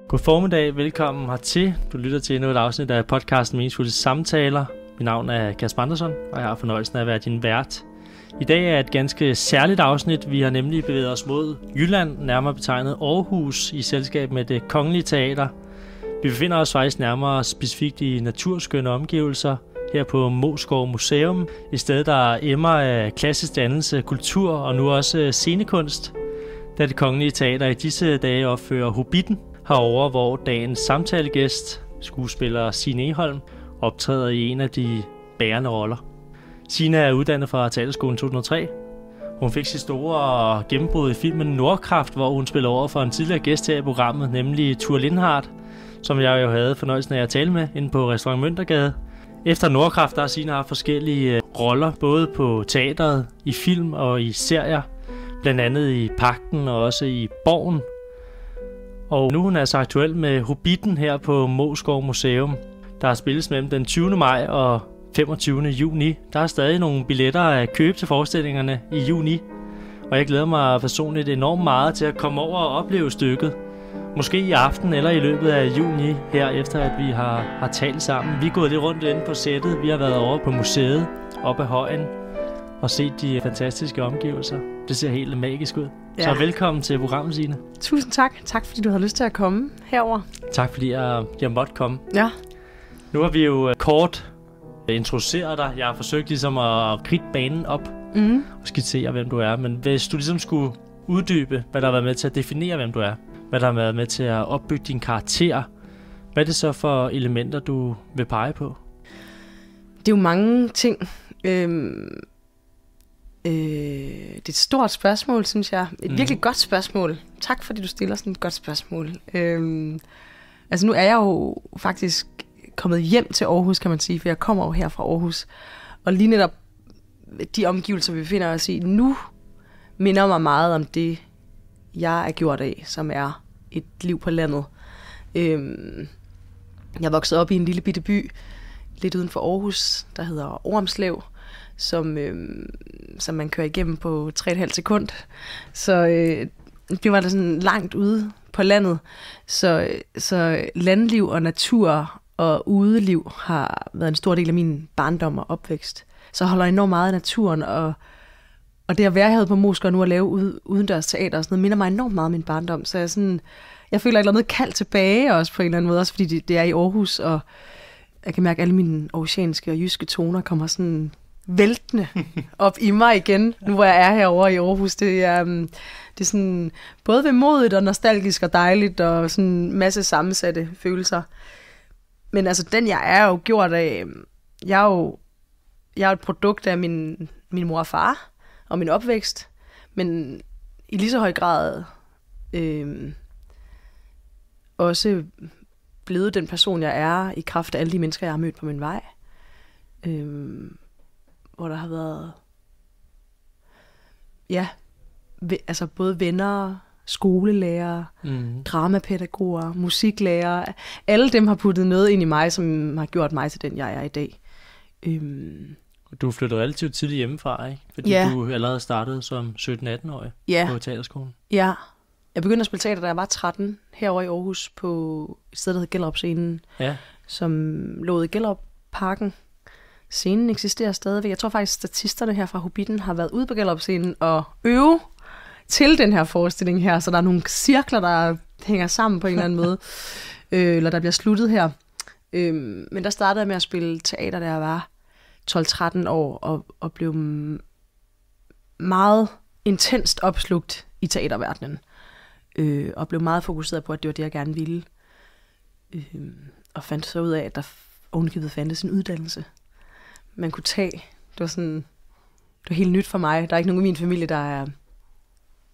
God formiddag, velkommen hertil. Du lytter til endnu et afsnit af podcasten Meningsfulde Samtaler. Mit navn er Kasper Andersson, og jeg har fornøjelsen af at være din vært. I dag er et ganske særligt afsnit. Vi har nemlig bevæget os mod Jylland, nærmere betegnet Aarhus, i selskab med Det Kongelige Teater. Vi befinder os faktisk nærmere specifikt i naturskønne omgivelser, her på Moesgaard Museum, et sted, der emmer af klassisk dannelse, kultur og nu også scenekunst, da Det Kongelige Teater i disse dage opfører Hobbitten herover, hvor dagens samtalegæst, skuespiller Signe Egholm, optræder i en af de bærende roller. Signe er uddannet fra Teaterskolen 2003. Hun fik sit store gennembrud i filmen Nordkraft, hvor hun spiller over for en tidligere gæst her i programmet, nemlig Thure Lindhardt, som jeg jo havde fornøjelsen af at tale med inde på Restaurant Møntergade. Efter Nordkraft, der har Signe haft forskellige roller, både på teateret, i film og i serier, blandt andet i Pagten og også i Borgen. Og nu er hun altså aktuel med Hobbitten her på Moesgaard Museum, der spilles mellem den 20. maj og 25. juni. Der er stadig nogle billetter at købe til forestillingerne i juni, og jeg glæder mig personligt enormt meget til at komme over og opleve stykket. Måske i aften eller i løbet af juni, her efter at vi har talt sammen. Vi er gået lidt rundt inde på sættet. Vi har været over på museet, oppe ad højen, og set de fantastiske omgivelser. Det ser helt magisk ud. Ja. Så velkommen til programmet, Signe. Tusind tak. Tak fordi du havde lyst til at komme herover. Tak fordi jeg måtte komme. Ja. Nu har vi jo kort introduceret dig. Jeg har forsøgt ligesom at kridte banen op og skitsere, hvem du er. Men hvis du ligesom skulle uddybe, hvad der har været med til at definere, hvem du er, hvad der har været med til at opbygge din karakter, hvad er det så for elementer, du vil pege på? Det er jo mange ting. Det er et stort spørgsmål, synes jeg. Et virkelig godt spørgsmål. Tak fordi du stiller sådan et godt spørgsmål. Altså nu er jeg jo faktisk kommet hjem til Aarhus, kan man sige, for jeg kommer jo her fra Aarhus. Og lige netop de omgivelser, vi befinder os i nu, minder mig meget om det, jeg er gjort af, som er et liv på landet. Jeg voksede op i en lille bitte by, lidt uden for Aarhus, der hedder Ormslev, som man kører igennem på 3,5 sekund. Så det var da sådan langt ude på landet. Så landliv og natur og udeliv har været en stor del af min barndom og opvækst. Så jeg holder enormt meget af naturen, og det at være herude på Moesgaard nu og lave udendørs teater og sådan noget, minder mig enormt meget om min barndom. Så jeg føler et eller andet kaldt tilbage også på en eller anden måde, også fordi det er i Aarhus, og jeg kan mærke, at alle mine aarhusianske og jyske toner kommer sådan væltende op i mig igen, nu hvor jeg er herovre i Aarhus. Det er sådan både vemodigt og nostalgisk og dejligt, og sådan en masse sammensatte følelser. Men altså, den jeg er jo gjort af, jeg er et produkt af min mor og far, og min opvækst, men i lige så høj grad også blevet den person, jeg er, i kraft af alle de mennesker, jeg har mødt på min vej. Hvor der har været, altså både venner, skolelærer, dramapædagoger, musiklærer. Alle dem har puttet noget ind i mig, som har gjort mig til den, jeg er i dag. Du flyttede relativt tidligt hjemmefra, ikke? Fordi du allerede startede som 17-18-årig på teaterskolen. Ja, jeg begyndte at spille teater, da jeg var 13, herovre i Aarhus, på et sted, der hed Gellerup-scenen, som lå i Gellerup-parken. Scenen eksisterer stadigvæk. Jeg tror faktisk, statisterne her fra Hobbitten har været ude på Gellerup-scenen og øve til den her forestilling her, så der er nogle cirkler, der hænger sammen på en eller anden måde, eller der bliver sluttet her. Men der startede jeg med at spille teater, da jeg var 12-13 år, og blev meget intenst opslugt i teaterverdenen, og blev meget fokuseret på, at det var det, jeg gerne ville. Og fandt så ud af, at der ovenikøbet fandtes en uddannelse, man kunne tage. Det var helt nyt for mig. Der er ikke nogen i min familie, der er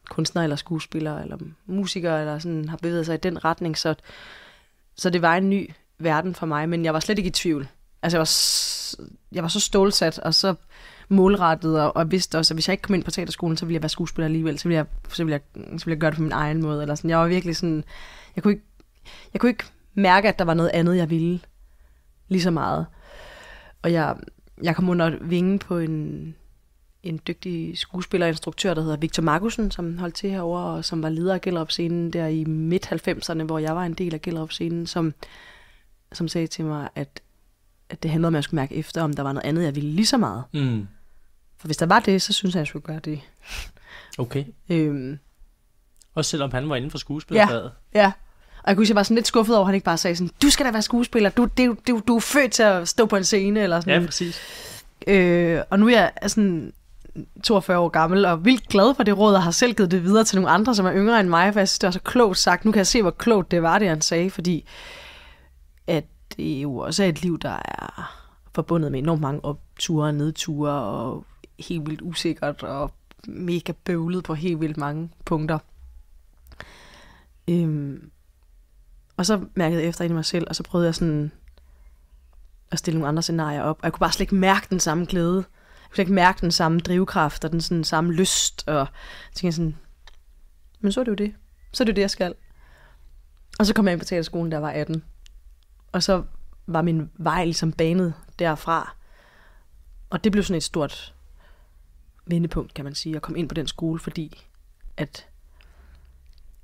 kunstner eller skuespiller eller musiker, eller sådan har bevæget sig i den retning, så det var en ny verden for mig, men jeg var slet ikke i tvivl. Altså jeg var så stålsat og så målrettet, og vidste også, at hvis jeg ikke kom ind på teaterskolen, så ville jeg være skuespiller alligevel, så ville jeg gøre det på min egen måde, eller sådan. Jeg var virkelig sådan, jeg kunne ikke mærke, at der var noget andet, jeg ville lige så meget. Og jeg kom under vingen på en dygtig skuespiller og instruktør, der hedder Victor Markussen, som holdt til herovre, og som var leder af Gellerup-scenen der i midt-90'erne, hvor jeg var en del af Gellerup-scenen, som sagde til mig, at det handlede om, at jeg skulle mærke efter, om der var noget andet, jeg ville lige så meget. Mm. For hvis der var det, så synes jeg skulle gøre det. Okay. Også selvom han var inden for skuespillerfaget. Ja. Og jeg kunne sige, jeg var sådan lidt skuffet over, at han ikke bare sagde sådan, du skal da være skuespiller, du er født til at stå på en scene, eller sådan. Ja, præcis. Og nu er jeg sådan 42 år gammel, og vildt glad for det råd, og har selv givet det videre til nogle andre, som er yngre end mig, for jeg synes, det var så klogt sagt. Nu kan jeg se, hvor klogt det var, det han sagde, fordi at det jo også er et liv, der er forbundet med enormt mange opture og nedture, og helt vildt usikkert, og mega bøvlet på helt vildt mange punkter. Og så mærkede jeg efter ind i mig selv, og så prøvede jeg sådan at stille nogle andre scenarier op, og jeg kunne bare slet ikke mærke den samme glæde. Jeg kunne slet ikke mærke den samme drivkraft, og den sådan samme lyst, og jeg tænkte sådan, men så er det jo det. Så er det jo det, jeg skal. Og så kom jeg ind på teaterskolen, da jeg var 18. Og så var min vej ligesom banet derfra. Og det blev sådan et stort vendepunkt, kan man sige, at komme ind på den skole, fordi at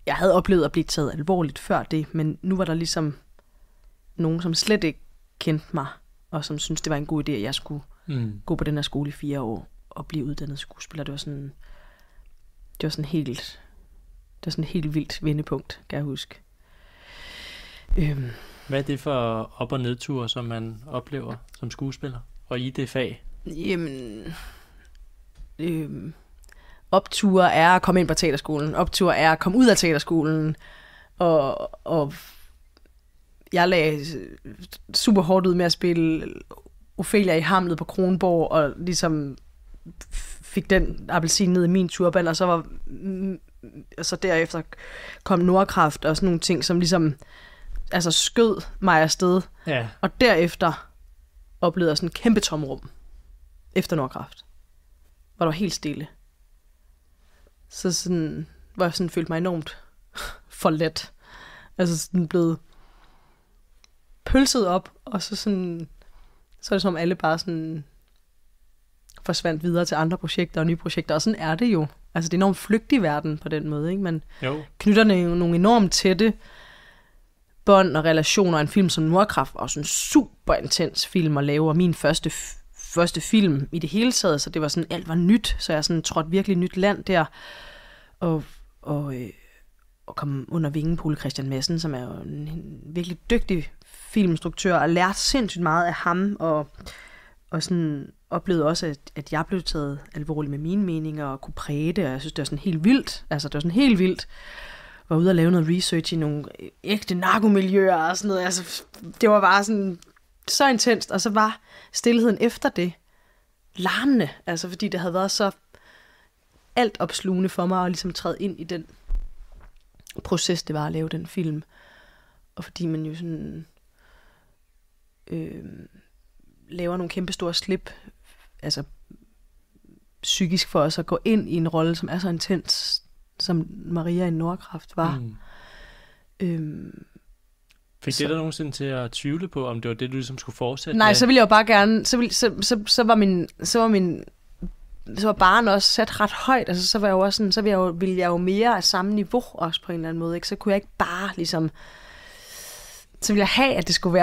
jeg havde oplevet at blive taget alvorligt før det, men nu var der ligesom nogen, som slet ikke kendte mig, og som syntes, det var en god idé, at jeg skulle gå på den her skole i 4 år og blive uddannet skuespiller. Det var sådan helt vildt vendepunkt, kan jeg huske. Hvad er det for op- og nedture, som man oplever som skuespiller, og i det fag? Jamen, opture er at komme ind på teaterskolen. Opture er at komme ud af teaterskolen. Og jeg lagde super hårdt ud med at spille Ophelia i Hamlet på Kronborg, og ligesom fik den appelsin ned i min turban, og så derefter kom Nordkraft og sådan nogle ting, som ligesom skød mig afsted. Ja. Og derefter oplevede jeg sådan en kæmpe tomrum efter Nordkraft, hvor der var helt stille. Så sådan, hvor jeg sådan følte mig enormt for let. Sådan blevet pølset op, og så er det som alle bare sådan forsvandt videre til andre projekter og nye projekter, og sådan er det jo. Det er enormt flygtig verden på den måde, ikke? Man knytter nogle enormt tætte bånd og relationer. En film som Nordkraft var også en super intens film at lave, og min første film i det hele taget, så det var sådan, alt var nyt, så jeg sådan trådte virkelig nyt land der, og kom under vingen på Ole Christian Madsen, som er jo en virkelig dygtig filminstruktør, og lærte sindssygt meget af ham, og sådan oplevede også, at jeg blev taget alvorligt med mine meninger, og kunne præge det, og jeg synes, det var sådan helt vildt. Det var sådan helt vildt. Jeg var ude og lave noget research i nogle ægte narkomiljøer og sådan noget. Det var bare sådan så intenst, og så var stilheden efter det larmende, fordi det havde været så alt opslugende for mig, at ligesom træde ind i den proces, det var at lave den film. Og fordi man jo sådan laver nogle kæmpe store slip, psykisk for os at gå ind i en rolle, som er så intens, som Maria i Nordkraft var. Fik det dig nogensinde til at tvivle på, om det var det, du ligesom skulle fortsætte? Nej, så ville jeg jo bare gerne, så var barren også sat ret højt, så var jeg jo også sådan, ville jeg jo mere af samme niveau også på en eller anden måde, ikke? Så kunne jeg ikke bare ligesom, så ville jeg have, at det skulle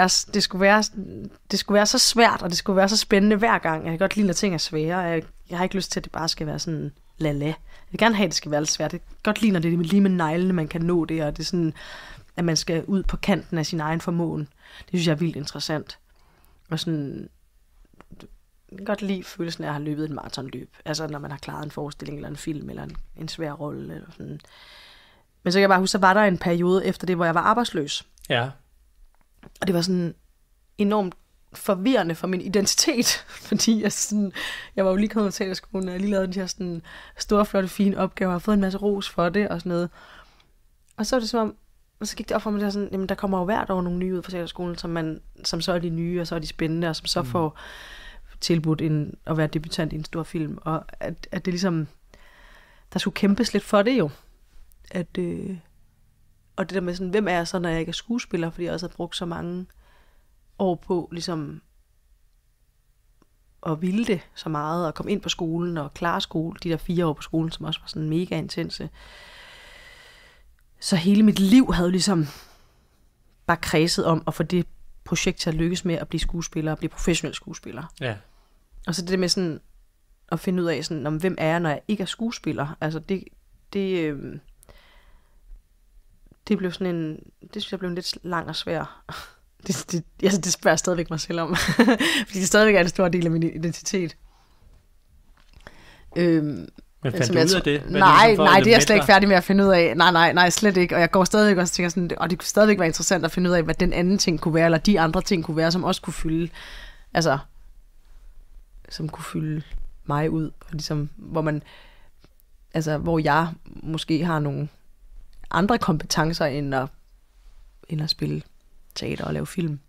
være så svært, og det skulle være så spændende hver gang. Jeg kan godt lide, at ting er svære. Jeg har ikke lyst til, at det bare skal være sådan la-la. Jeg vil gerne have, at det skal være lidt svært. Jeg kan godt lide, når det er lige med neglene, man kan nå det, og det er sådan, at man skal ud på kanten af sin egen formåen. Det synes jeg er vildt interessant. Og sådan, jeg kan godt lide følelsen af at have løbet et maratonløb. Når man har klaret en forestilling, eller en film, eller en svær rolle. Eller sådan. Men så kan jeg bare huske, så var der en periode efter det, hvor jeg var arbejdsløs. Ja. Og det var sådan enormt forvirrende for min identitet, fordi jeg var jo lige kommet til teaterskolen, og jeg lige lavede de her sådan store, flotte, fine opgaver, og har fået en masse ros for det, og sådan noget. Og så var det som om, og så gik det op for mig, sådan, jamen der kommer jo hvert år nogle nye ud fra teaterskolen, som så er de nye, og så er de spændende, og som så får tilbudt at være debutant i en stor film, og at det ligesom, der skulle kæmpes lidt for det jo. Og det der med sådan, hvem er jeg så, når jeg ikke er skuespiller, fordi jeg også har brugt så mange år på ligesom og ville det så meget, og kom ind på skolen og klare skole, de der 4 år på skolen, som også var sådan mega intense. Så hele mit liv havde ligesom bare kredset om at få det projekt til at lykkes med at blive skuespiller, og blive professionel skuespiller. Ja. Og så det med sådan at finde ud af, sådan, om hvem er jeg, når jeg ikke er skuespiller. Altså det blev sådan en, det synes jeg blev en lidt lang og svær. Det spørger jeg stadigvæk mig selv om. Fordi det stadigvæk er en stor del af min identitet. Men fandt du ud af det? Nej, det er jeg slet ikke færdig med at finde ud af. Nej, slet ikke. Og jeg går stadigvæk også og tænker sådan, og det kunne stadigvæk være interessant at finde ud af, hvad den anden ting kunne være, eller de andre ting kunne være, som også kunne fylde, altså, som kunne fylde mig ud. Og ligesom, hvor jeg måske har nogle andre kompetencer, end at spille teater og lave film.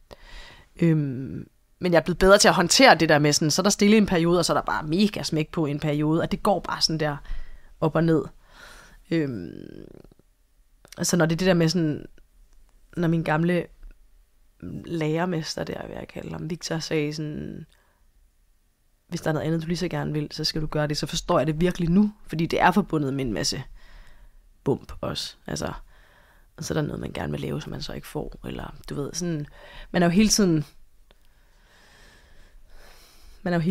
Men jeg er blevet bedre til at håndtere det der med sådan, så er der stille en periode, og så er der bare mega smæk på en periode, og det går bare sådan der op og ned. Altså når det er det der med sådan, når min gamle lærermester der, vil jeg kalde ham, Victor, sagde sådan, hvis der er noget andet, du lige så gerne vil, så skal du gøre det, så forstår jeg det virkelig nu, fordi det er forbundet med en masse bump også, altså, og så er der noget, man gerne vil lave, som man så ikke får, eller du ved, sådan, man er jo hele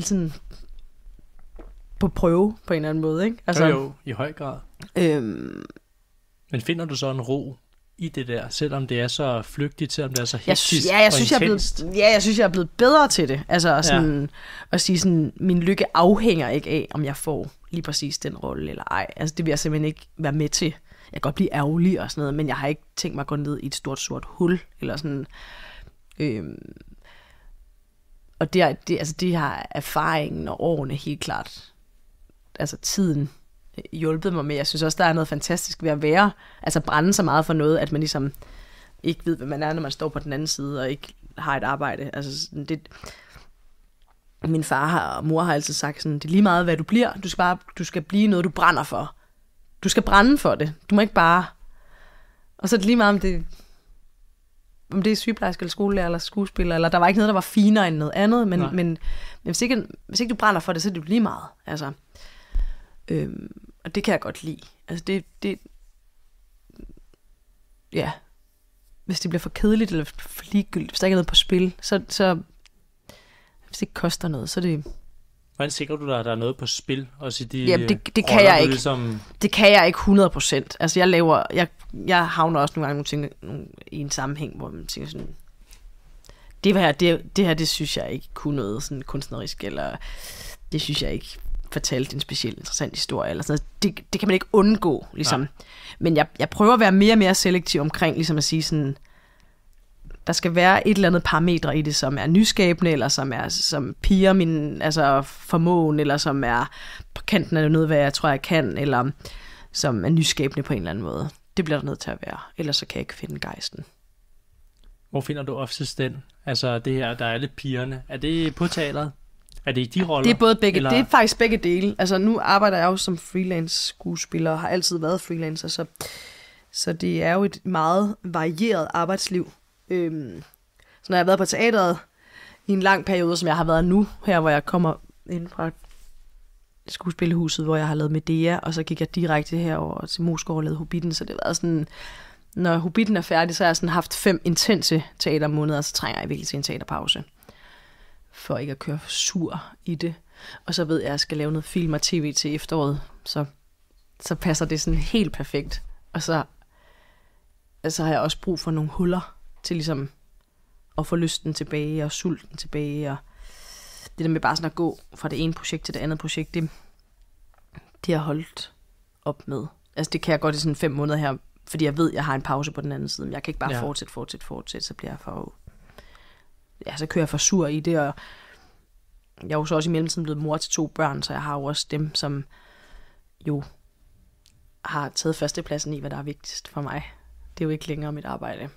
tiden på prøve på en eller anden måde, ikke? Altså, jo, i høj grad. Men finder du så en ro i det der, selvom det er så flygtigt, selvom det er så hektisk jeg synes, jeg er blevet bedre til det. Altså sådan, at sige sådan, min lykke afhænger ikke af, om jeg får lige præcis den rolle eller ej. Altså det vil jeg simpelthen ikke være med til. Jeg kan godt blive ærgerlig og sådan noget, men jeg har ikke tænkt mig at gå ned i et stort sort hul, eller sådan. Og det har erfaringen og årene helt klart, altså tiden, hjulpet mig med. Jeg synes også, der er noget fantastisk ved at være, altså brænde så meget for noget, at man ligesom ikke ved, hvad man er, når man står på den anden side, og ikke har et arbejde. Altså det, min far og mor har altid sagt sådan, det er lige meget, hvad du bliver. Du skal blive noget, du brænder for. Du skal brænde for det. Du må ikke bare... Og så er det lige meget, om det er sygeplejerske eller skolelærer eller skuespiller, eller der var ikke noget, der var finere end noget andet, men hvis ikke du brænder for det, så er det jo lige meget. Altså, og det kan jeg godt lide. Altså ja, hvis det bliver for kedeligt eller for ligegyldigt, hvis der ikke er noget på spil, så hvis det ikke koster noget, så er det... Hvordan sikrer du dig, at der er noget på spil? Også i de jamen, det kan jeg ikke. Ligesom... Det kan jeg ikke 100%. Altså jeg havner også nogle gange i en sammenhæng, hvor man tænker sådan, det her, det synes jeg ikke kunne noget sådan kunstnerisk, eller det synes jeg ikke fortalte en specielt interessant historie, eller sådan noget. Det kan man ikke undgå, ligesom. Nej. Men jeg prøver at være mere og mere selektiv omkring, ligesom at sige sådan, der skal være et eller andet parametre i det, som er nyskabende, eller som piger min formåen, eller som er på kanten af noget, hvad jeg tror, jeg kan, eller som er nyskabende på en eller anden måde. Det bliver der nødt til at være, ellers så kan jeg ikke finde gejsten. Hvor finder du oftest den? Altså det her, der er alle pigerne. Er det på teateret? Er det i de roller? Det er både begge. Eller? Det er faktisk begge dele. Altså nu arbejder jeg jo som freelance skuespiller, og har altid været freelancer, så det er jo et meget varieret arbejdsliv. Så når jeg har været på teateret i en lang periode, som jeg har været nu, her hvor jeg kommer ind fra skuespillehuset, hvor jeg har lavet Medea, og så gik jeg direkte herover til Moskov og lavede Hobbiten, så det har været sådan, når Hobbiten er færdig, så har jeg sådan haft 5 intense teatermåneder, så trænger jeg virkelig til en teaterpause, for ikke at køre sur i det. Og så ved jeg, at jeg skal lave noget film og tv til efteråret, så passer det sådan helt perfekt. Og så har jeg også brug for nogle huller til ligesom at få lysten tilbage og sulten tilbage, og det der med bare sådan at gå fra det ene projekt til det andet projekt, det har holdt op med. Altså det kan jeg godt i sådan 5 måneder her, fordi jeg ved, at jeg har en pause på den anden side, men jeg kan ikke bare fortsætte, så bliver jeg så kører jeg for sur i det, og jeg er jo så også i mellemtiden blevet mor til 2 børn, så jeg har jo også dem, som jo har taget førstepladsen i, hvad der er vigtigst for mig. Det er jo ikke længere mit arbejde,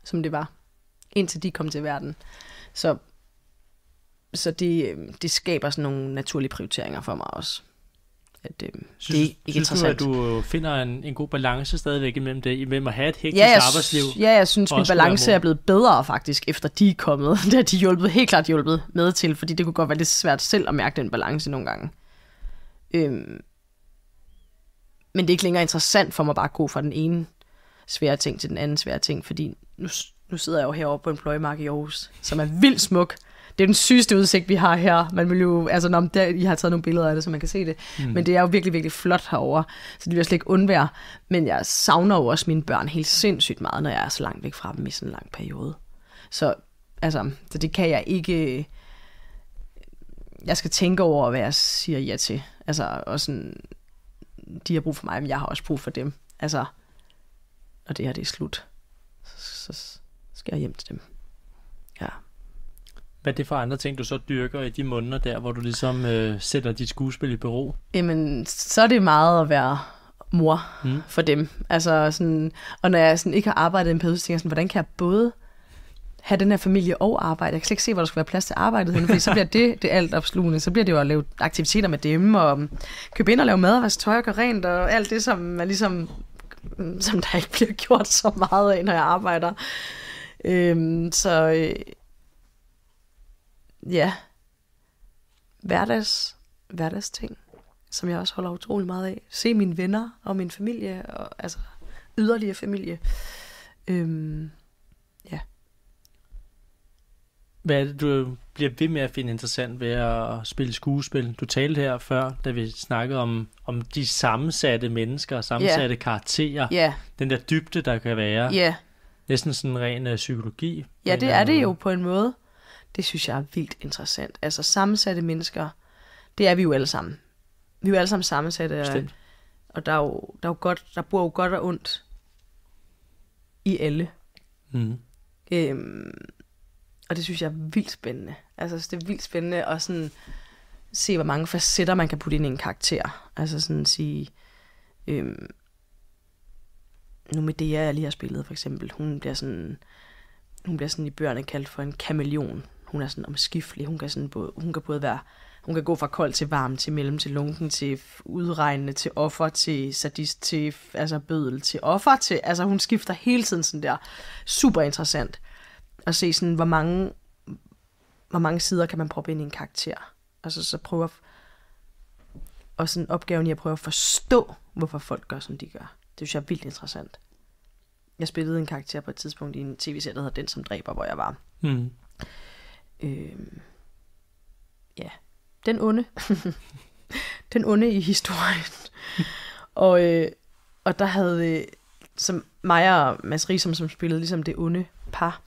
som det var, indtil de kom til verden. Så det skaber sådan nogle naturlige prioriteringer for mig også. at det er ikke Synes interessant. du, at du finder en god balance stadigvæk imellem det, imellem at have et hektisk arbejdsliv? Ja, jeg synes, min balance er blevet bedre faktisk, efter de er kommet. Det har de helt klart hjulpet med til, fordi det kunne godt være lidt svært selv at mærke den balance nogle gange. Men det er ikke længere interessant for mig bare at gå fra den ene svære ting til den anden svære ting, fordi nu sidder jeg jo herovre på en pløjemark i Aarhus, som er vildt smuk. Det er den sygeste udsigt, vi har her. Man vil jo, altså, I har taget nogle billeder af det, så man kan se det. Men det er jo virkelig, virkelig flot herovre, så det vil jeg slet ikke undvære. Men jeg savner jo også mine børn helt sindssygt meget, når jeg er så langt væk fra dem i sådan en lang periode. Så det kan jeg ikke. Jeg skal tænke over, hvad jeg siger ja til. Altså, og sådan, de har brug for mig, men jeg har også brug for dem. Altså, når det her det er slut, så skal jeg hjem til dem. Ja. Hvad er det for andre ting, du så dyrker i de måneder der, hvor du ligesom sætter dit skuespil i bero? Jamen, så er det meget at være mor for dem. Altså sådan, og når jeg sådan ikke har arbejdet i en periode, så tænker jeg sådan, hvordan kan jeg både have den her familie og arbejde? Jeg kan slet ikke se, hvor der skal være plads til arbejdet henne, fordi så bliver det alt opslugende. Så bliver det jo at lave aktiviteter med dem, og købe ind og lave mad, og vaske tøj og gøre rent, og alt det, som man ligesom, som der ikke bliver gjort så meget af, når jeg arbejder. Ja, hverdagsting, som jeg også holder utrolig meget af. Se mine venner og min familie, og altså yderligere familie. Ja. Hvad er det, du bliver ved med at finde interessant ved at spille skuespil? Du talte her før, da vi snakkede om de sammensatte mennesker, sammensatte karakterer. Den der dybde, der kan være. Næsten sådan en ren psykologi. Ja, det er det jo på en måde. Det synes jeg er vildt interessant. Altså sammensatte mennesker, det er vi jo alle sammen. Vi er jo alle sammen sammensatte, og der bor jo godt og ondt i alle. Og det synes jeg er vildt spændende. Altså det er vildt spændende at sådan se, hvor mange facetter man kan putte ind i en karakter. Altså sådan sige, nu med det, jeg lige har spillet for eksempel, hun bliver sådan i bøgerne kaldt for en kameleon. Hun er sådan omskiftelig. Hun kan både være, hun kan gå fra kold til varm, til mellem, til lunken, til udregnende, til offer, til sadist, til altså bødel, til offer, til, altså hun skifter hele tiden sådan der. Super interessant at se sådan, hvor mange sider kan man proppe ind i en karakter. Altså så prøve og sådan opgaven i at prøve at forstå, hvorfor folk gør, som de gør. Det synes jeg er vildt interessant. Jeg spillede en karakter på et tidspunkt i en tv-serie, der hedder Den, som dræber, hvor jeg var. Den onde. Den onde i historien. Og der havde, som mig og Mads Riesum, som spillede ligesom det onde par,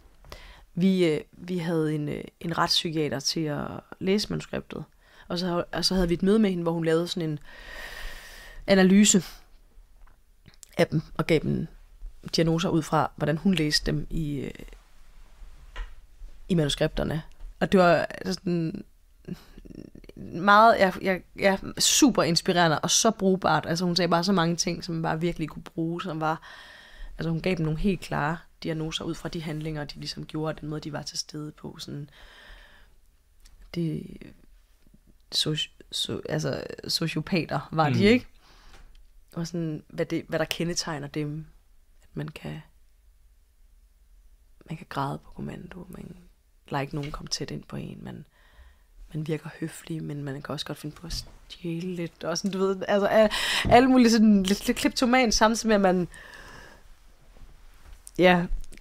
vi havde en retspsykiater til at læse manuskriptet. Og så havde vi et møde med hende, hvor hun lavede sådan en analyse af dem, og gav dem diagnoser ud fra, hvordan hun læste dem i manuskripterne. Og det var sådan meget, super inspirerende og så brugbart. Altså hun sagde bare så mange ting, som man bare virkelig kunne bruge, som var, altså hun gav dem nogle helt klare diagnoser ud fra de handlinger, de ligesom gjorde, den måde, de var til stede på. Sådan, det, altså sociopater var de, ikke? Og sådan, hvad der kendetegner dem, at man kan græde på kommando, man lader ikke nogen komme tæt ind på en, man virker høflig, men man kan også godt finde på at stjæle lidt, og sådan, du ved, altså alle mulige sådan lidt kleptoman, samtidig med, at man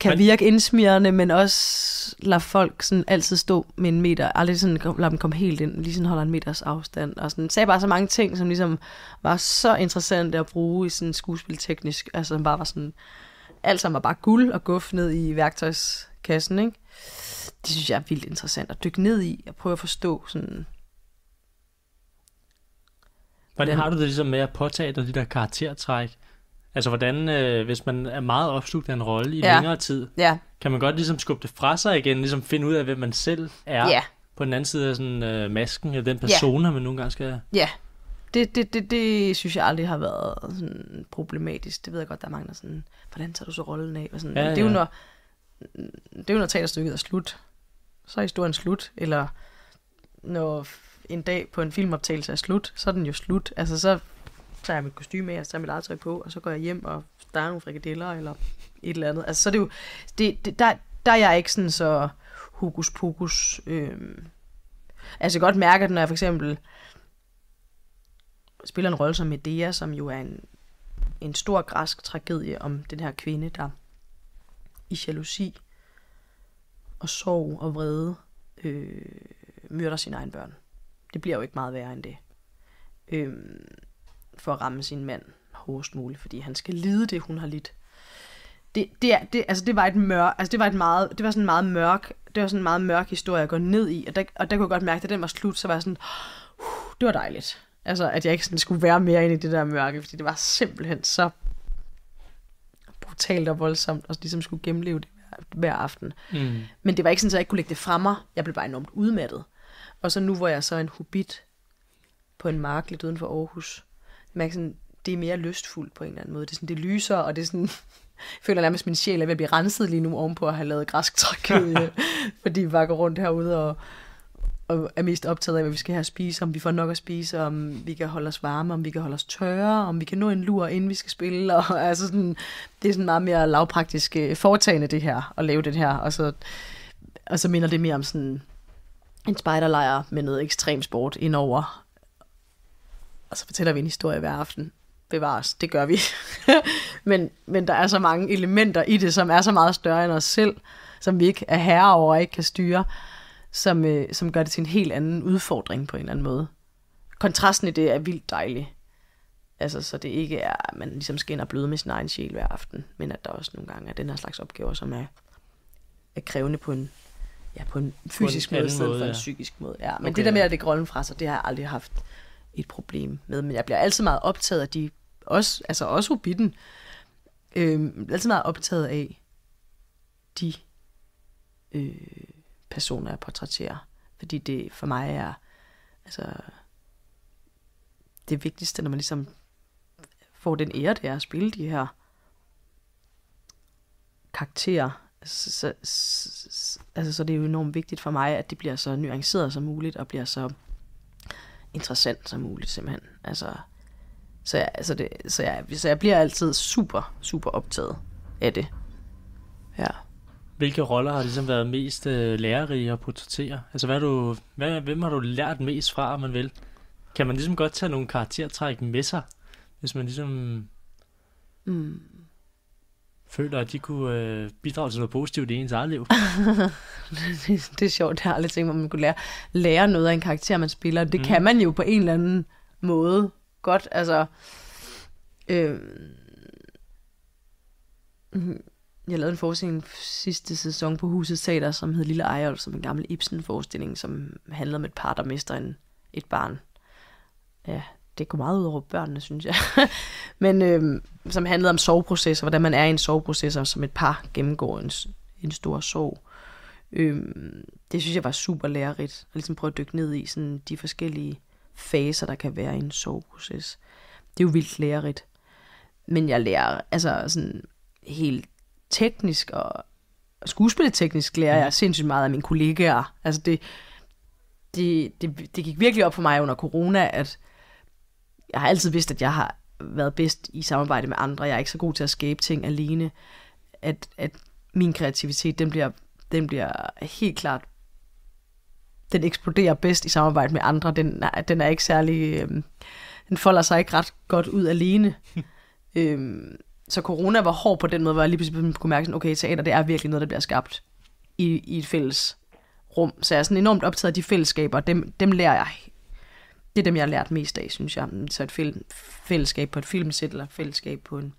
kan virke indsmirrende, men også lader folk sådan altid stå med en meter, aldrig sådan lader dem komme helt ind, lige sådan holder en meters afstand, og sådan sagde bare så mange ting, som ligesom var så interessante at bruge i sådan skuespilteknisk, altså bare var sådan, alt sammen var bare guld og guf ned i værktøjskassen, ikke? Det synes jeg er vildt interessant at dykke ned i, og prøve at forstå sådan. Hvordan har du det ligesom med at påtage dig de der karaktertræk? Altså hvordan, hvis man er meget opslugt af en rolle i længere tid, kan man godt ligesom skubbe det fra sig igen, ligesom finde ud af, hvem man selv er på den anden side af sådan masken, eller den persona, man nogle gange skal. Ja, det synes jeg aldrig har været sådan problematisk. Det ved jeg godt, der er mange, der sådan, hvordan tager du så rollen af? Og sådan. Det er jo når teaterstykket er slut, så er historien slut, eller når en dag på en filmoptagelse er slut, så er den jo slut. Altså så tager jeg mit kostyme af, og så tager mit legetøj på, og så går jeg hjem, og der er nogle frikadeller, eller et eller andet. Altså så er det jo, der er jeg ikke sådan så hokus pokus. Altså jeg kan godt mærke, at når jeg for eksempel spiller en rolle som Medea, som jo er en stor græsk tragedie om den her kvinde, der i jalousi og sorg og vrede myrder sine egne børn. Det bliver jo ikke meget værre end det. For at ramme sin mand hårdest muligt, fordi han skal lide det, hun har lidt. Det var sådan en meget mørk historie at gå ned i, og der kunne jeg godt mærke, at da den var slut, så var jeg sådan, det var dejligt. Altså, at jeg ikke sådan skulle være mere inde i det der mørke, fordi det var simpelthen så brutalt og voldsomt, og ligesom skulle gennemleve det hver aften. Men det var ikke sådan, at jeg ikke kunne lægge det fra mig. Jeg blev bare enormt udmattet. Og så nu, hvor jeg så er en hobbit på en mark lidt uden for Aarhus, mærker sådan, det er mere lystfuldt på en eller anden måde. Det er sådan, det lyser, og det er sådan, jeg føler nærmest, min sjæl er ved at blive renset lige nu ovenpå at have lavet græsk tragedie, fordi vi bare går rundt herude og er mest optaget af, hvad vi skal have at spise, om vi får nok at spise, om vi kan holde os varme, om vi kan holde os tørre, om vi kan nå en lur, inden vi skal spille. Og, altså sådan, det er sådan meget mere lavpraktisk foretagende, det her, at lave det her. Og så minder det mere om sådan en spejderlejr med noget ekstrem sport indover. Og så fortæller vi en historie hver aften. Bevares, det gør vi. men der er så mange elementer i det, som er så meget større end os selv, som vi ikke er herre over og ikke kan styre, som gør det til en helt anden udfordring på en eller anden måde. Kontrasten i det er vildt dejlig. Altså, så det ikke er, at man ligesom skal ind og bløde med sin egen sjæl hver aften, men at der også nogle gange er den her slags opgaver, som er krævende på en fysisk måde, i stedet for en psykisk måde. Ja, men det der med at lægge rollen fra sig, det har jeg aldrig haft et problem med. Men jeg bliver altid meget optaget af de, også Hobbiten, altid meget optaget af de personer, jeg portrætterer. Fordi det for mig er det vigtigste, når man ligesom får den ære, det er at spille de her karakterer. Så det er jo enormt vigtigt for mig, at det bliver så nuanceret som muligt, og bliver så interessant som muligt, simpelthen. Så jeg bliver altid super, super optaget af det. Ja. Hvilke roller har ligesom været mest lærerige at portrættere? Altså, hvem har du lært mest fra, om man vil? Kan man ligesom godt tage nogle karaktertræk med sig, hvis man ligesom føler, at de kunne bidrage til noget positivt i ens eget liv? Det er sjovt, det har jeg aldrig tænkt, at man kunne lære noget af en karakter, man spiller. Det kan man jo på en eller anden måde godt. Altså, jeg lavede en forestilling sidste sæson på Husets Teater, som hed Lille Ejol, som en gammel Ibsen-forestilling, som handlede om et par, der mister et barn. Ja, det går meget ud over børnene, synes jeg. Men som handlede om sorgprocesser, hvordan man er i en sorgproces, og som et par gennemgår en stor sorg. Det synes jeg var super lærerigt, at ligesom prøve at dykke ned i sådan de forskellige faser, der kan være i en sorgproces. Det er jo vildt lærerigt. Men jeg lærer altså sådan helt teknisk og skuespilteknisk lærer jeg sindssygt meget af mine kollegaer. Altså det gik virkelig op for mig under corona, at jeg har altid vidst, at jeg har været bedst i samarbejde med andre. Jeg er ikke så god til at skabe ting alene. At min kreativitet, den bliver helt klart, den eksploderer bedst i samarbejde med andre. Den er ikke særlig, den folder sig ikke ret godt ud alene. Så corona var hård på den måde, hvor jeg lige pludselig kunne mærke, okay, teater, det er virkelig noget, der bliver skabt i et fælles rum. Så jeg er sådan enormt optaget af de fællesskaber, og dem lærer jeg. Det er dem, jeg har lært mest af, synes jeg. Så et fællesskab på et filmsæt, eller et fællesskab på en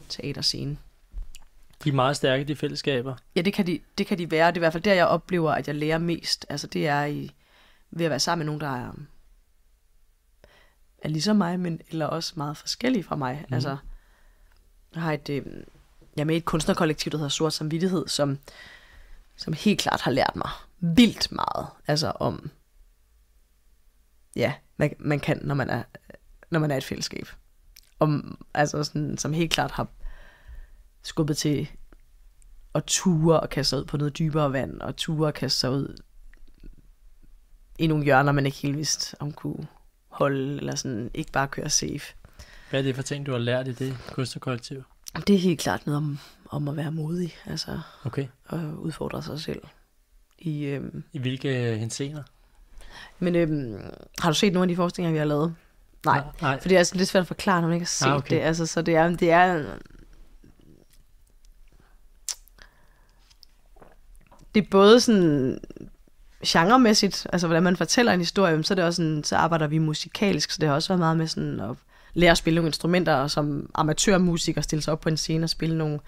teaterscene. De er meget stærke, de fællesskaber. Ja, det kan de være. Det er i hvert fald der, jeg oplever, at jeg lærer mest. Altså det er ved at være sammen med nogen, der er ligesom mig, men eller også meget forskellige fra mig. Altså, jeg har jeg er med i et kunstnerkollektiv, der hedder Sort Samvittighed, som helt klart har lært mig vildt meget. Altså om, ja, hvad man kan, når man er et fællesskab. Altså sådan, som helt klart har skubbet til at ture og kaste sig ud på noget dybere vand, og ture og kaste sig ud i nogle hjørner, man ikke helt vidste, om kunne holde, eller sådan ikke bare køre safe. Hvad er det for ting, du har lært i det kunstnerkollektiv? Det er helt klart noget om at være modig, altså Okay. at udfordre sig selv. I hvilke henseender? Men har du set nogle af de forestillinger, vi har lavet? Nej. For det er altså lidt svært at forklare, når man ikke har set okay. det. Altså, så det er både sådan genremæssigt, altså hvordan man fortæller en historie, så er det også sådan, så arbejder vi musikalsk, så det har også været meget med sådan at lære at spille nogle instrumenter, og som amatørmusiker stille sig op på en scene og spille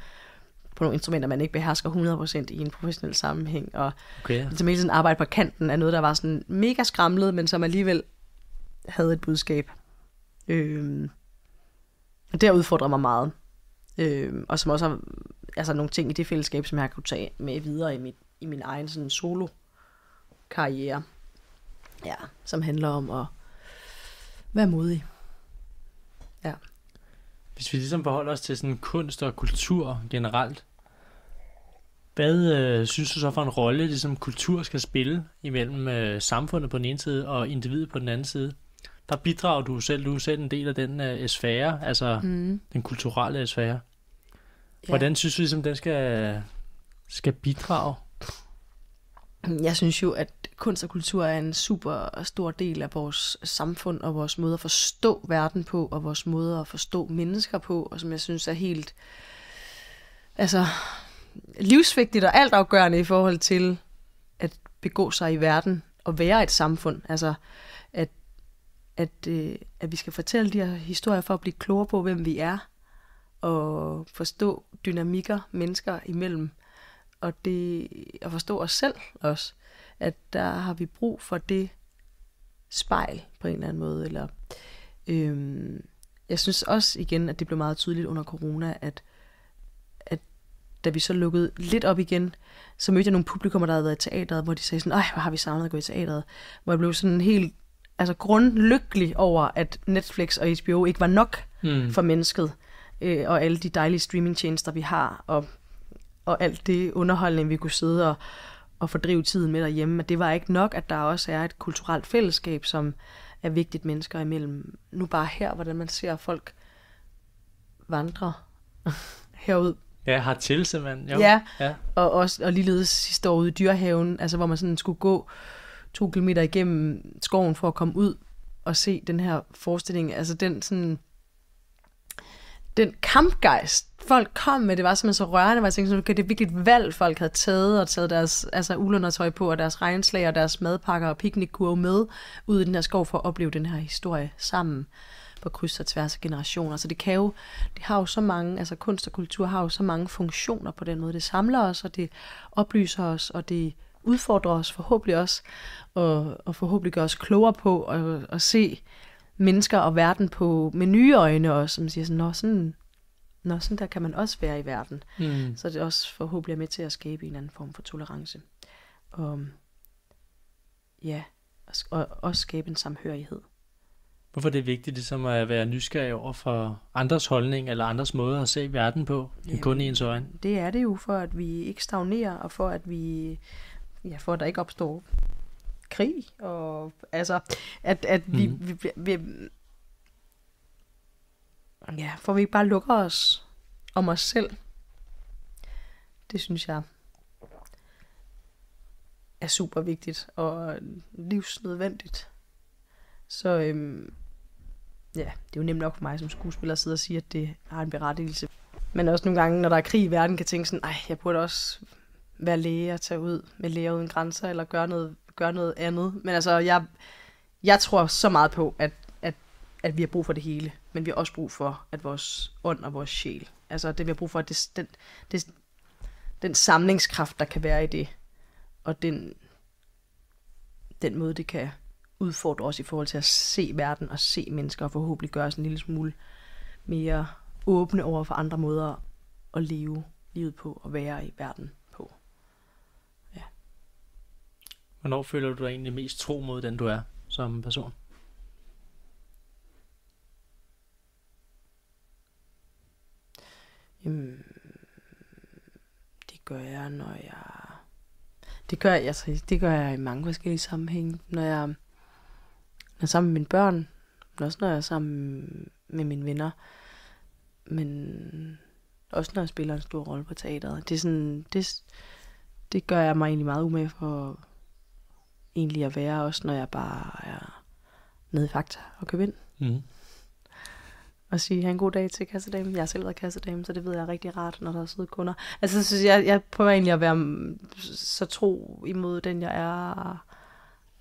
på nogle instrumenter, man ikke behersker 100% i en professionel sammenhæng, og som hele tiden arbejde på kanten af noget, der var sådan mega skramlet, men som alligevel havde et budskab. Og det har udfordret mig meget. Og som også har altså nogle ting i det fællesskab, som jeg har kunnet tage med videre i min egen sådan solo-karriere. Ja, som handler om at være modig. Ja. Hvis vi ligesom forholder os til sådan kunst og kultur generelt, hvad synes du så for en rolle, ligesom kultur skal spille imellem samfundet på den ene side og individet på den anden side? Der bidrager du er selv en del af den sfære, altså den kulturelle sfære. Hvordan synes du ligesom, den skal bidrage? Jeg synes jo, at kunst og kultur er en super stor del af vores samfund, og vores måde at forstå verden på, og vores måde at forstå mennesker på, og som jeg synes er helt livsvigtigt og altafgørende i forhold til at begå sig i verden og være et samfund. Altså, at vi skal fortælle de her historier for at blive klogere på, hvem vi er, og forstå dynamikker mennesker imellem, og det at forstå os selv også, at der har vi brug for det spejl på en eller anden måde. Eller jeg synes også igen, at det blev meget tydeligt under corona, at da vi så lukkede lidt op igen, så mødte jeg nogle publikummer, der havde været i teateret, hvor de sagde sådan, ej, hvor har vi savnet at gå i teateret, hvor jeg blev sådan helt grundlykkelig over, at Netflix og HBO ikke var nok for mennesket, og alle de dejlige streamingtjenester, vi har, og alt det underholdning, vi kunne sidde og fordrive tiden med derhjemme. Men det var ikke nok, at der også er et kulturelt fællesskab, som er vigtigt mennesker imellem. Nu bare her, hvordan man ser folk vandre herud. Ja, hertil simpelthen. Jo. Ja. Og ligeledes sidste år ude i Dyrehaven, altså hvor man sådan skulle gå 2 kilometer igennem skoven for at komme ud og se den her forestilling. Altså den kampgejst, folk kom med, det var simpelthen så rørende, hvor jeg tænkte, det er virkelig et valg, folk havde taget deres uldundertøj på, og deres regnslag, og deres madpakker og piknikkurve med ud i den her skov for at opleve den her historie sammen på kryds og tværs af generationer. Så det har jo så mange, altså kunst og kultur har jo så mange funktioner på den måde. Det samler os, og det oplyser os, og det udfordrer os forhåbentlig også, og forhåbentlig gør os klogere på at se mennesker og verden på med nye øjne også, som siger sådan, sådan der kan man også være i verden. Så det også forhåbentlig er med til at skabe en anden form for tolerance. Og også skabe en samhørighed. Hvorfor er det vigtigt ligesom at være nysgerrig over for andres holdning eller andres måde at se verden på, end kun i ens øjne? Det er det jo for, at vi ikke stagnerer, og for for at der ikke opstår krig, og altså at vi for vi ikke bare lukker os om os selv. Det synes jeg er super vigtigt og livsnødvendigt. Så det er jo nemt nok for mig som skuespiller at sidde og sige, at det har en berettigelse. Men også nogle gange, når der er krig i verden, kan tænke sådan, jeg burde også være læge og tage ud med Læger Uden Grænser, eller gøre noget andet. Men altså, jeg tror så meget på, at vi har brug for det hele, men vi har også brug for, at vores ånd og vores sjæl, altså det vi har brug for, at den samlingskraft, der kan være i det, og den måde, det kan udfordre os i forhold til at se verden og se mennesker, og forhåbentlig gøre os en lille smule mere åbne over for andre måder at leve livet på og være i verden på. Ja. Hvornår føler du dig egentlig mest tro mod den, du er som person? Det gør jeg, når jeg... Det gør jeg i mange forskellige sammenhænge. Når jeg er sammen med mine børn, men også når jeg er sammen med mine venner. Men også når jeg spiller en stor rolle på teateret. Det er sådan, det gør jeg mig egentlig meget umage for egentlig at være, også når jeg bare er nede i Fakta og køber ind. Mm. Og sige, ha' en god dag til kassedamen. Jeg har selv været kassedame, så det ved jeg er rigtig rart, når der er søde kunder. Altså, så synes jeg prøver egentlig at være så tro imod den, jeg er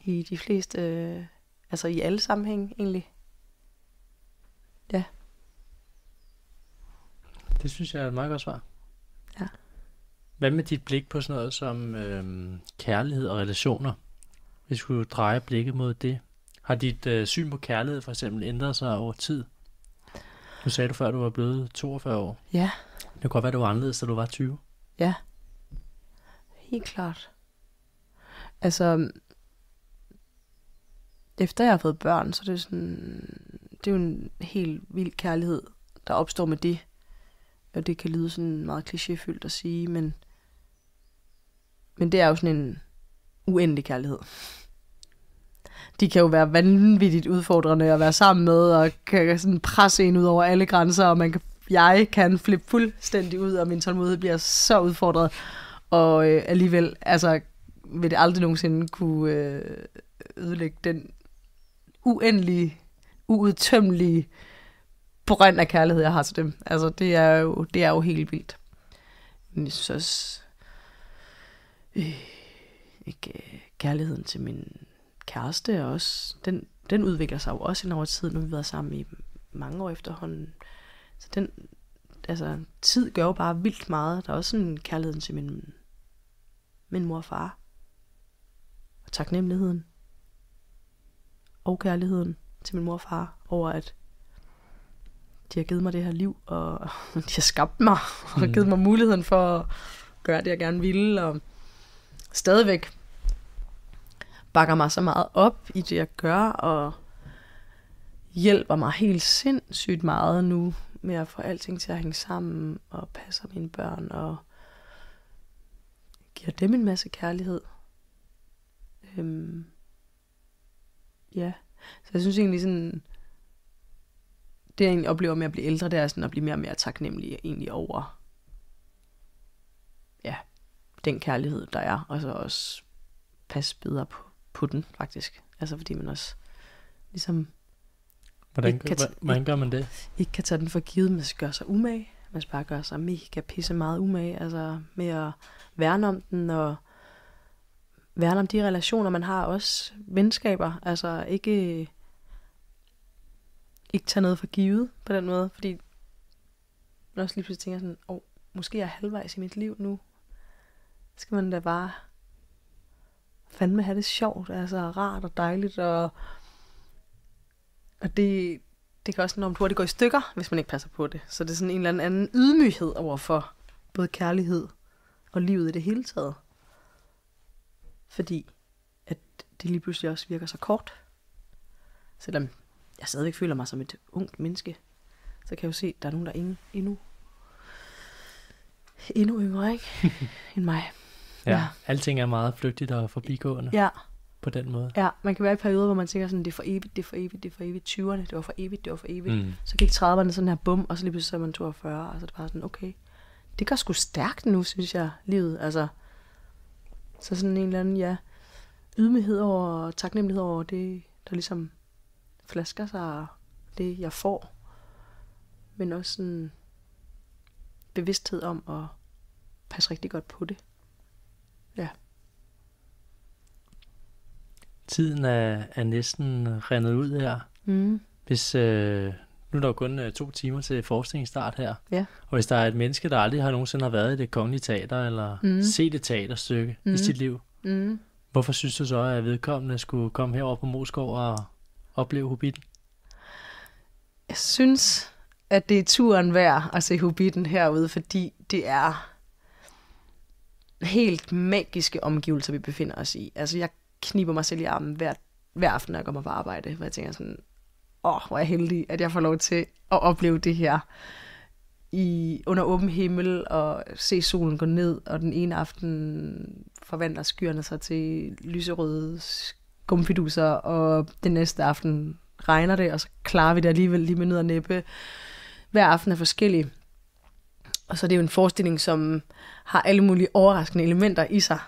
i de fleste, altså i alle sammenhænge egentlig. Ja. Det synes jeg er et meget godt svar. Ja. Hvad med dit blik på sådan noget som kærlighed og relationer? Hvis du skulle dreje blikket mod det. Har dit syn på kærlighed for eksempel ændret sig over tid? Nu sagde du før, at du var blevet 42 år. Ja. Det kunne godt være, at du var anderledes, da du var 20. Ja. Helt klart. Altså, efter jeg har fået børn, så er det sådan, det er jo en helt vild kærlighed, der opstår med det. Og det kan lyde sådan meget klichéfyldt at sige, men det er jo sådan en uendelig kærlighed. De kan jo være vanvittigt udfordrende at være sammen med, og kan sådan presse en ud over alle grænser, og jeg kan flippe fuldstændig ud, og min tålmodighed bliver så udfordret. Og alligevel, altså, vil det aldrig nogensinde kunne ødelægge den uendelige, uudtømmelige brønd af kærlighed, jeg har til dem. Altså, det er jo helt vildt. Men jeg synes også, kærligheden til min kæreste også, den udvikler sig jo også ind over tid. Nu har vi været sammen i mange år efterhånden. Så tid gør jo bare vildt meget. Der er også sådan kærligheden til min mor og far. Og taknemmeligheden. Og kærligheden til min mor og far over, at de har givet mig det her liv, og de har skabt mig, og givet mig muligheden for at gøre det, jeg gerne ville, og stadigvæk bakker mig så meget op i det, jeg gør, og hjælper mig helt sindssygt meget nu med at få alting til at hænge sammen, og passer mine børn, og giver dem en masse kærlighed. Ja, så jeg synes egentlig sådan, det jeg egentlig oplever med at blive ældre, det er sådan at blive mere og mere taknemmelig egentlig over, ja, den kærlighed, der er, og så også passe bedre på den, faktisk. Altså fordi man også ligesom Hvordan gør man det? Ikke kan tage den for givet, man skal gøre sig umage. Man skal bare gøre sig mega pisse meget umage, altså med at værne om den, og værne om de relationer, man har, også venskaber, altså ikke tage noget for givet på den måde, fordi man også lige pludselig tænker sådan, måske er jeg halvvejs i mit liv nu, skal man da bare fandme have det sjovt, altså rart og dejligt, og det kan også enormt hurtigt gå i stykker, hvis man ikke passer på det. Så det er sådan en eller anden ydmyghed overfor både kærlighed og livet i det hele taget. Fordi at det lige pludselig også virker så kort. Selvom jeg stadigvæk føler mig som et ungt menneske, så kan jeg jo se, at der er nogen, der er endnu yngre, ikke? end mig. Ja, alting er meget flygtigt og forbigående. Ja. På den måde. Ja, man kan være i perioder, hvor man tænker sådan, det er for evigt, det er for evigt, det er for evigt. 20'erne, det var for evigt, det var for evigt. Så gik 30'erne sådan her bum, og så lige pludselig så er man 42, og så er det bare sådan, okay, det går sgu stærkt nu, synes jeg, livet. Altså, så sådan en eller anden, ydmyghed over, taknemmelighed over det, der ligesom flasker sig, det jeg får. Men også sådan bevidsthed om at passe rigtig godt på det. Ja. Tiden er næsten rendet ud her. Hvis, nu er der jo kun 2 timer til forestillingsstart her. Ja. Og hvis der er et menneske, der aldrig nogensinde har været i Det Kongelige Teater, eller set et teaterstykke i sit liv, hvorfor synes du så, at vedkommende skulle komme herover på Moesgaard og opleve Hobbiten? Jeg synes, at det er turen værd at se Hobbiten herude, fordi det er helt magiske omgivelser, vi befinder os i. Altså, jeg kniber mig selv i armen hver aften, når jeg kommer på arbejde, hvor jeg tænker sådan, hvor er jeg heldig, at jeg får lov til at opleve det her. under åben himmel og se solen gå ned, og den ene aften forvandler skyerne sig til lyserøde skumfiduser, og den næste aften regner det, og så klarer vi det alligevel lige med nød og næppe. Hver aften er forskellig. Og så er det jo en forestilling, som har alle mulige overraskende elementer i sig.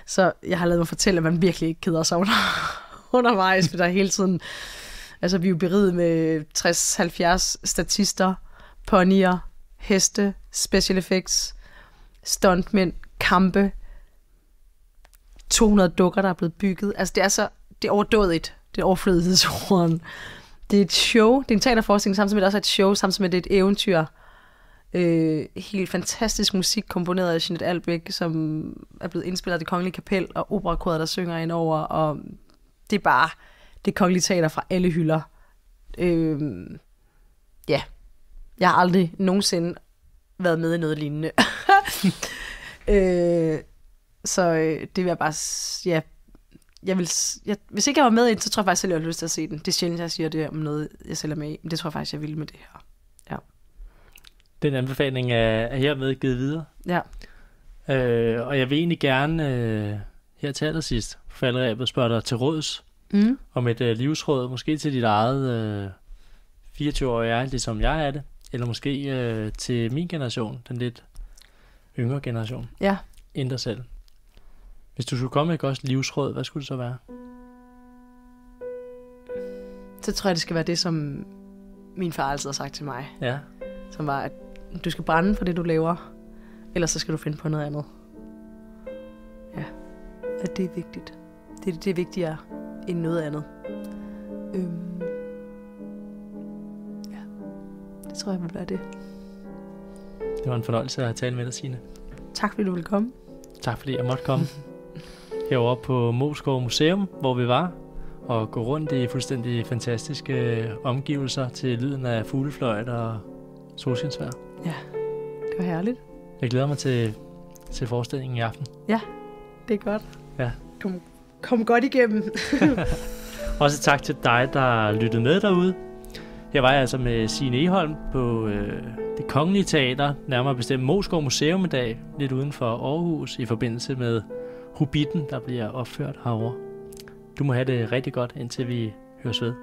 Så jeg har lavet mig fortælle, at man virkelig ikke keder sig undervejs, for der er hele tiden... Altså, vi er jo beriget med 60-70 statister, ponyer, heste, special effects, stuntmænd, kampe, 200 dukker, der er blevet bygget. Altså, det er overdådigt. Det er overflødighedsorden. Det er et show. Det er en teaterforestilling, samtidig med det også er et show, samtidig med det er et eventyr. Helt fantastisk musik, komponeret af Jeanette Albeck, som er blevet indspillet af Det Kongelige Kapel, og operakoret, der synger indover, og det er bare det kongelige teater fra alle hylder. Ja. Jeg har aldrig nogensinde været med i noget lignende. Så det vil jeg bare... Ja, hvis ikke jeg var med i det, så tror jeg faktisk, at jeg har lyst til at se den. Det er sjældent, jeg siger det om noget, jeg selv er med i. Men det tror jeg faktisk, jeg vil med det her. Ja. Den anbefaling er hermed givet videre. Ja. Og jeg vil egentlig gerne her til allersidst, for falderæbet, spørge dig til råds om et livsråd, måske til dit eget 24-årige jeg, ligesom jeg er det, eller måske til min generation, den lidt yngre generation, end dig selv. Hvis du skulle komme med et godt livsråd, hvad skulle det så være? Så tror jeg, det skal være det, som min far altid har sagt til mig. Ja. Som var, at du skal brænde for det, du laver, ellers så skal du finde på noget andet. Ja, at det er vigtigt. Det er vigtigere end noget andet. Ja, det tror jeg vil være det. Det var en fornøjelse at tale med dig, Signe. Tak fordi du ville komme. Tak fordi jeg måtte komme. Herovre på Moesgaard Museum, hvor vi var, og gå rundt i fuldstændig fantastiske omgivelser til lyden af fuglefløjt og solskinsvejr. Ja, det var herligt. Jeg glæder mig til forestillingen i aften. Ja, det er godt. Ja. Kom godt igennem. Også tak til dig, der lyttede med derude. Jeg var altså med Signe Egholm på Det Kongelige Teater, nærmere bestemt Moesgaard Museum i dag, lidt uden for Aarhus, i forbindelse med Hobbiten, der bliver opført herovre. Du må have det rigtig godt, indtil vi høres ved.